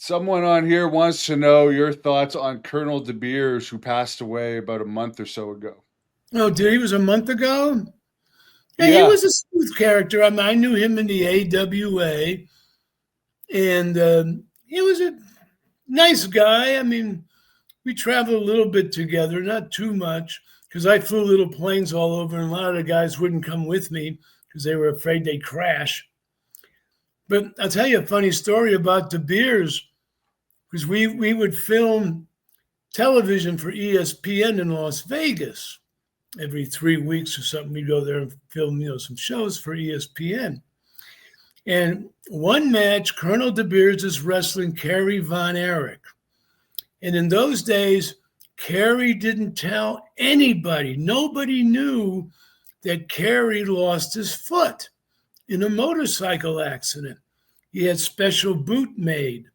Someone on here wants to know your thoughts on Colonel DeBeers, who passed away about a month or so ago. Oh, dude, he was a month ago? Yeah, he Yeah, was a smooth character. I mean, I knew him in the AWA, and he was a nice guy. I mean, we traveled a little bit together, not too much, because I flew little planes all over, and a lot of the guys wouldn't come with me because they were afraid they'd crash. But I'll tell you a funny story about De Beers, because we would film television for ESPN in Las Vegas every 3 weeks or something. We'd go there and film, some shows for ESPN. And one match, Colonel De Beers is wrestling Kerry Von Erich. And in those days, Kerry didn't tell anybody. Nobody knew that Kerry lost his foot in a motorcycle accident. He had special boot made.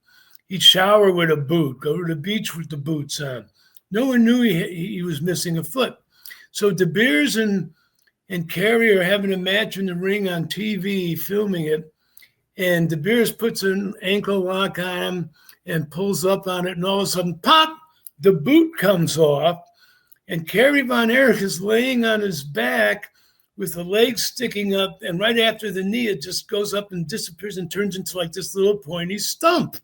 He'd shower with a boot, go to the beach with the boots on. No one knew he was missing a foot. So De Beers and Kerry are having a match in the ring on TV, filming it. And De Beers puts an ankle lock on him and pulls up on it. And all of a sudden, pop, the boot comes off. And Kerry Von Erich is laying on his back with the legs sticking up. And right after the knee, it just goes up and disappears and turns into like this little pointy stump.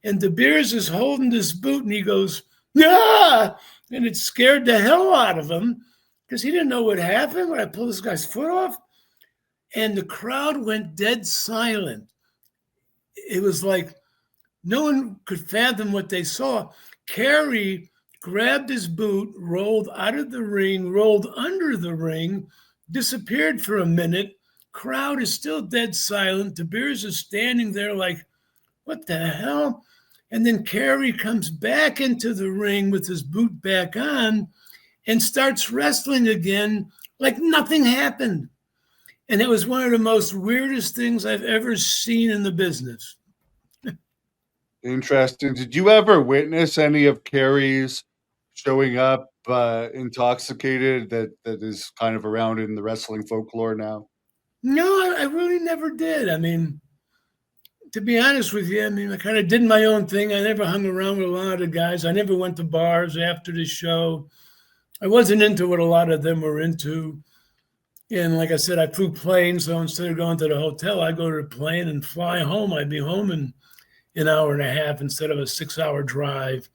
And De Beers is holding this boot and he goes, "Ah!" And it scared the hell out of him because he didn't know what happened when I pulled this guy's foot off. And the crowd went dead silent. It was like no one could fathom what they saw. Kerry grabbed his boot, rolled out of the ring, rolled under the ring, disappeared for a minute. Crowd is still dead silent. De Beers is standing there like, what the hell? And then Kerry comes back into the ring with his boot back on and starts wrestling again like nothing happened. And it was one of the most weirdest things I've ever seen in the business. interesting. Did you ever witness any of Kerry's showing up intoxicated that is kind of around in the wrestling folklore now? No, I really never did. I mean, to be honest with you, I mean, I kind of did my own thing. I never hung around with a lot of the guys. I never went to bars after the show. I wasn't into what a lot of them were into. And like I said, I flew planes. So instead of going to the hotel, I go to the plane and fly home. I'd be home in an hour and a half instead of a 6-hour drive.